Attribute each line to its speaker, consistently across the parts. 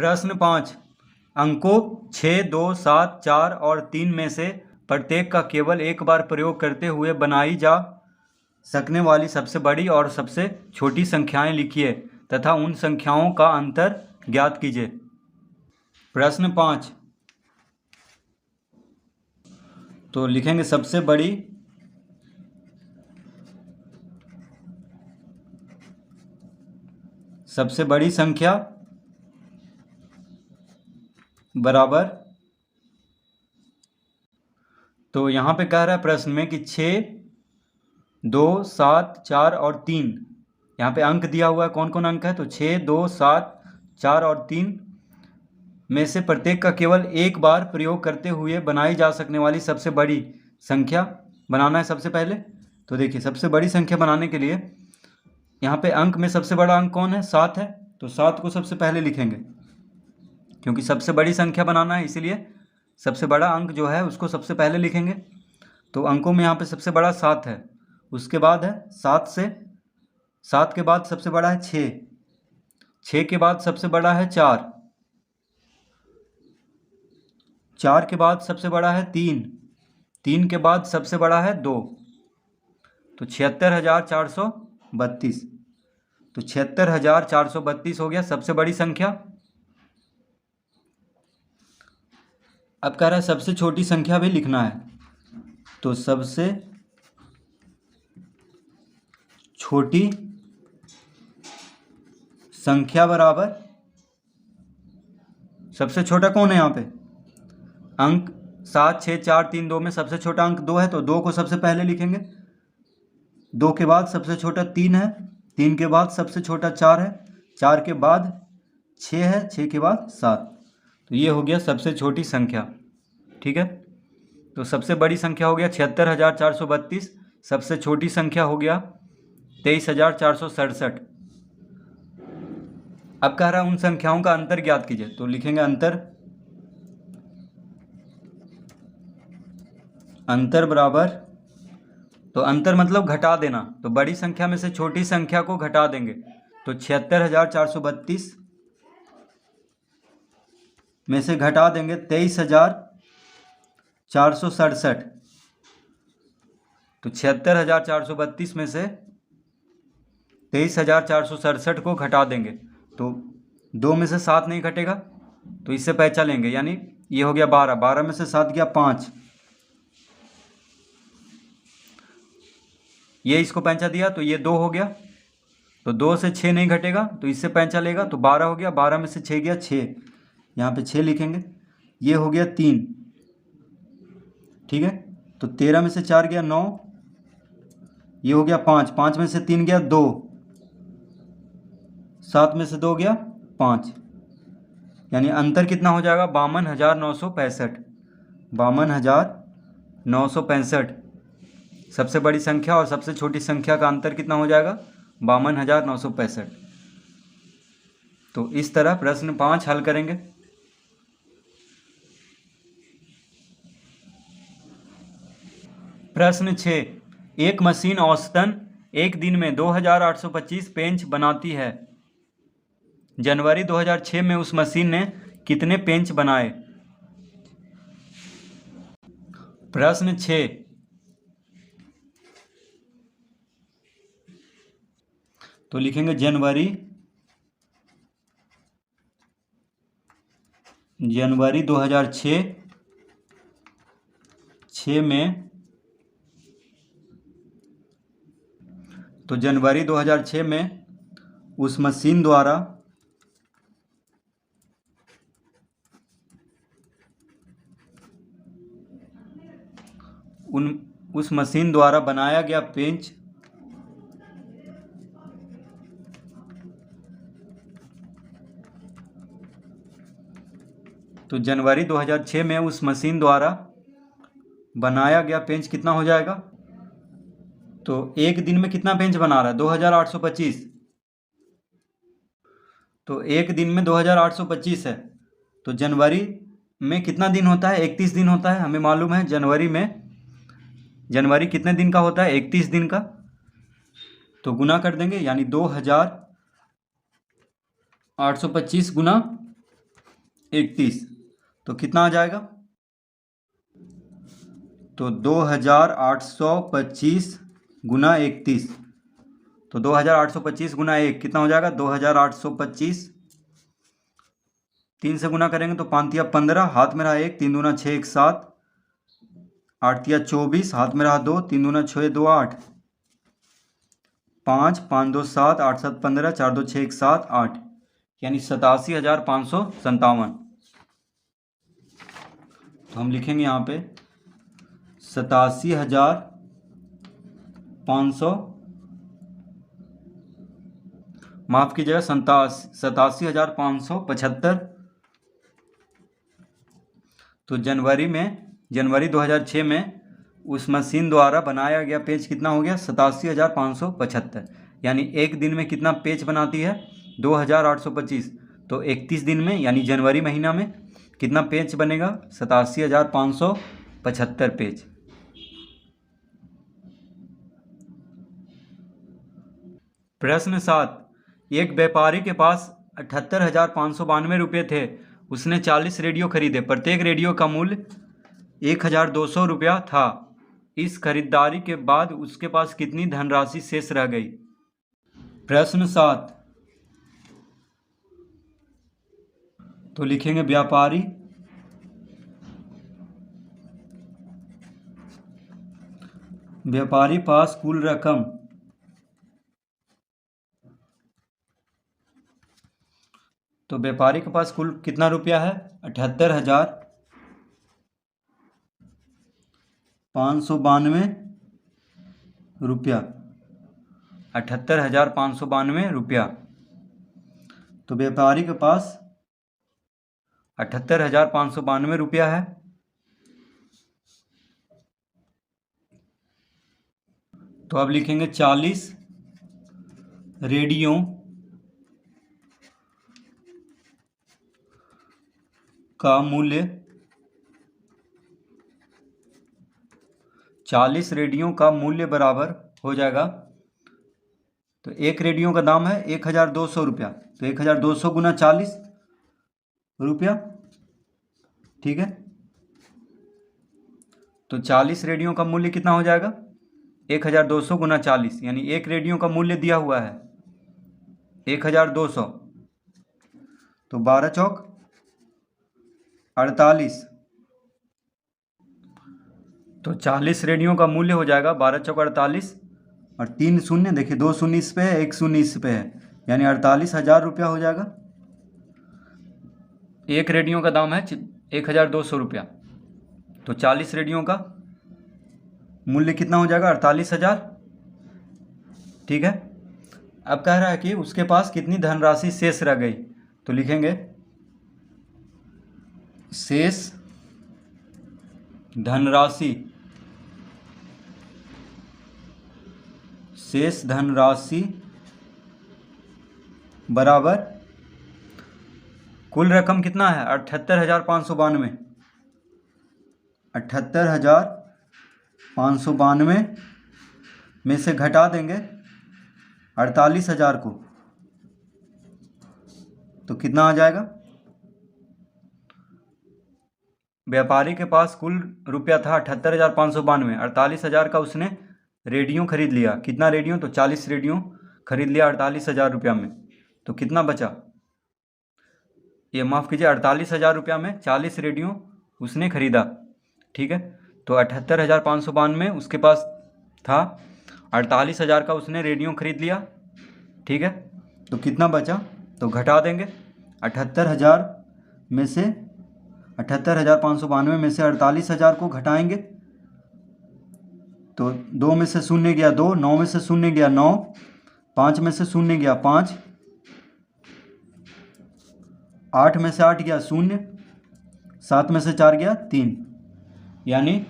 Speaker 1: प्रश्न 5। अंकों 6, 2, 7, 4 और 3 में से प्रत्येक का केवल एक बार प्रयोग करते हुए बनाई जा सकने वाली सबसे बड़ी और सबसे छोटी संख्याएं लिखिए तथा उन संख्याओं का अंतर ज्ञात कीजिए। प्रश्न 5। तो लिखेंगे सबसे बड़ी संख्या बराबर, तो यहाँ पे कह रहा है प्रश्न में कि 6, 2, 7, 4 और 3, यहाँ पे अंक दिया हुआ है। कौन कौन अंक है? तो 6, 2, 7, 4 और 3 में से प्रत्येक का केवल एक बार प्रयोग करते हुए बनाई जा सकने वाली सबसे बड़ी संख्या बनाना है सबसे पहले। तो देखिए, सबसे बड़ी संख्या बनाने के लिए यहाँ पे अंक में सबसे बड़ा अंक कौन है? 7 है। तो 7 को सबसे पहले लिखेंगे, क्योंकि सबसे बड़ी संख्या बनाना है, इसीलिए सबसे बड़ा अंक जो है उसको सबसे पहले लिखेंगे। तो अंकों में यहाँ पे सबसे बड़ा 7 है। उसके बाद है 7 के बाद सबसे बड़ा है 6, 6 के बाद सबसे बड़ा है 4, 4 के बाद सबसे बड़ा है 3, 3 के बाद सबसे बड़ा है 2। तो 76,432। तो 76,432 हो गया सबसे बड़ी संख्या। अब कह रहा है सबसे छोटी संख्या भी लिखना है। तो सबसे छोटी संख्या बराबर, सबसे छोटा कौन है यहाँ पे? अंक 7, 6, 4, 3, 2 में सबसे छोटा अंक 2 है, तो 2 को सबसे पहले लिखेंगे। 2 के बाद सबसे छोटा 3 है, 3 के बाद सबसे छोटा 4 है, 4 के बाद 6 है, 6 के बाद 7। तो ये हो गया सबसे छोटी संख्या। ठीक है, तो सबसे बड़ी संख्या हो गया 76,432, सबसे छोटी संख्या हो गया 23,467। अब कह रहा है उन संख्याओं का अंतर ज्ञात कीजिए। तो लिखेंगे अंतर बराबर, तो अंतर मतलब घटा देना, तो बड़ी संख्या में से छोटी संख्या को घटा देंगे। तो 76,432 में से घटा देंगे 23,467। तो 76,432 में से 23,467 को घटा देंगे। तो 2 में से 7 नहीं घटेगा, तो इससे पैंचा लेंगे, यानी ये हो गया 12, 12 में से 7 गया 5, ये इसको पैंचा दिया तो ये 2 हो गया। तो 2 से 6 नहीं घटेगा, तो इससे पैंचा लेगा, तो 12 हो गया, 12 में से 6 गया 6, यहाँ पे 6 लिखेंगे। ये हो गया 3, ठीक है। तो 13 में से 4 गया 9, ये हो गया 5, 5 में से 3 गया 2, 7 में से 2 गया 5, यानी अंतर कितना हो जाएगा? 52,965। 52,965 सबसे बड़ी संख्या और सबसे छोटी संख्या का अंतर कितना हो जाएगा? 52,965। तो इस तरह प्रश्न 5 हल करेंगे। प्रश्न 6। एक मशीन औसतन एक दिन में 2,825 पेंच बनाती है। जनवरी 2006 में उस मशीन ने कितने पेंच बनाए? प्रश्न 6। तो लिखेंगे जनवरी 2006 में, तो जनवरी 2006 में उस मशीन द्वारा उस मशीन द्वारा बनाया गया पेंच तो जनवरी 2006 में उस मशीन द्वारा बनाया गया पेंच कितना हो जाएगा? तो एक दिन में कितना पेंच बना रहा है? 2,825। तो एक दिन में 2,825 है। तो जनवरी में कितना दिन होता है? 31 दिन होता है, हमें मालूम है। जनवरी कितने दिन का होता है? 31 दिन का। तो गुना कर देंगे, यानी 2,825 गुना 31, तो कितना आ जाएगा? तो 2825 गुना 31, तो 2825 गुना 1 कितना हो जाएगा? 2825, 3 से गुना करेंगे तो 5 तिया 15, हाथ में रहा 1, 3 दूना 6, 1 7, 8 तिया 24, हाथ में रहा 2, 3 दूना 6, 2 8, 5, 5 2 7, 8 7 15, 4 2 6, 1 7 8, यानी 87,557। तो हम लिखेंगे यहाँ पे 87,500, माफ कीजिएगा 87,575। तो जनवरी 2006 में उस मशीन द्वारा बनाया गया पेज कितना हो गया? 87,575, यानी एक दिन में कितना पेज बनाती है? 2,825। तो 31 दिन में यानी जनवरी महीना में कितना पेज बनेगा? 87,575 पेज। प्रश्न 7, एक व्यापारी के पास 78,592 रुपये थे। उसने 40 रेडियो खरीदे, प्रत्येक रेडियो का मूल्य 1,200 रुपया था। इस खरीदारी के बाद उसके पास कितनी धनराशि शेष रह गई? प्रश्न 7, तो लिखेंगे व्यापारी पास कुल रकम, तो व्यापारी के पास कुल कितना रुपया है? 78,592 रुपया, 78,592 रुपया। तो व्यापारी के पास 78,592 रुपया है। तो अब लिखेंगे 40 रेडियो का मूल्य, 40 रेडियो का मूल्य बराबर हो जाएगा, तो एक रेडियो का दाम है 1,200 रुपया, तो 1,200 गुना 40 रुपया, ठीक है। तो 40 रेडियो का मूल्य कितना हो जाएगा? 1,200 गुना 40, यानी एक रेडियो का मूल्य दिया हुआ है 1,200, तो 12 चौक 48, तो 40 रेडियो का मूल्य हो जाएगा 12 चौक 48, और 3 शून्य, देखिए 2 शून्य इस पे है, 1 शून्य इस पे है, यानी 48,000 रुपया हो जाएगा। एक रेडियो का दाम है 1,200 रुपया, तो 40 रेडियो का मूल्य कितना हो जाएगा? 48,000, ठीक है। अब कह रहा है कि उसके पास कितनी धनराशि शेष रह गई, तो लिखेंगे शेष धनराशि बराबर कुल रकम कितना है? 78,592, 78,592 में से घटा देंगे 48,000 को, तो कितना आ जाएगा? व्यापारी के पास कुल रुपया था 78,592, 48,000 का उसने रेडियो खरीद लिया। कितना रेडियो? तो 40 रेडियो खरीद लिया 48,000 रुपया में, तो कितना बचा? ये माफ़ कीजिए 48,000 रुपया में 40 रेडियो उसने खरीदा, ठीक है। तो 78,592 उसके पास था, 48,000 का उसने रेडियो खरीद लिया, ठीक है। तो कितना बचा? तो घटा देंगे 78,000 में से 78,592 में से 48,000 को घटाएंगे, तो 2 में से शून्य गया 2, 9 में से शून्य गया 9, 5 में से शून्य गया 5, 8 में से 8 गया 0, 7 में से 4 गया 3, यानी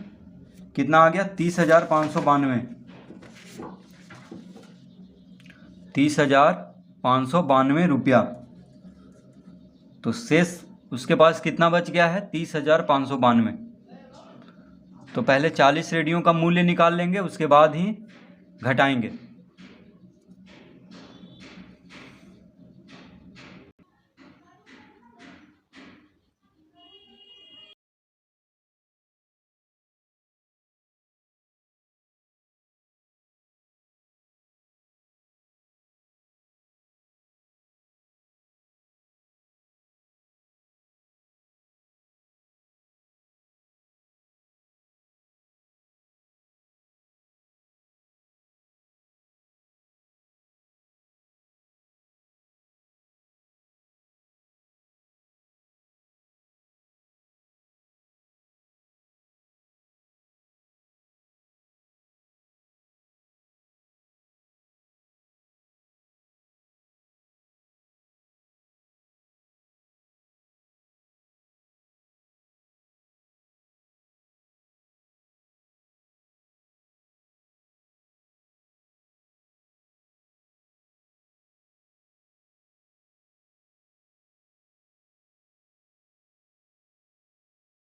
Speaker 1: कितना आ गया? 30,592, 30,592 रुपया। तो शेष उसके पास कितना बच गया है? 30,592। तो पहले 40 रेडियो का मूल्य निकाल लेंगे, उसके बाद ही घटाएंगे।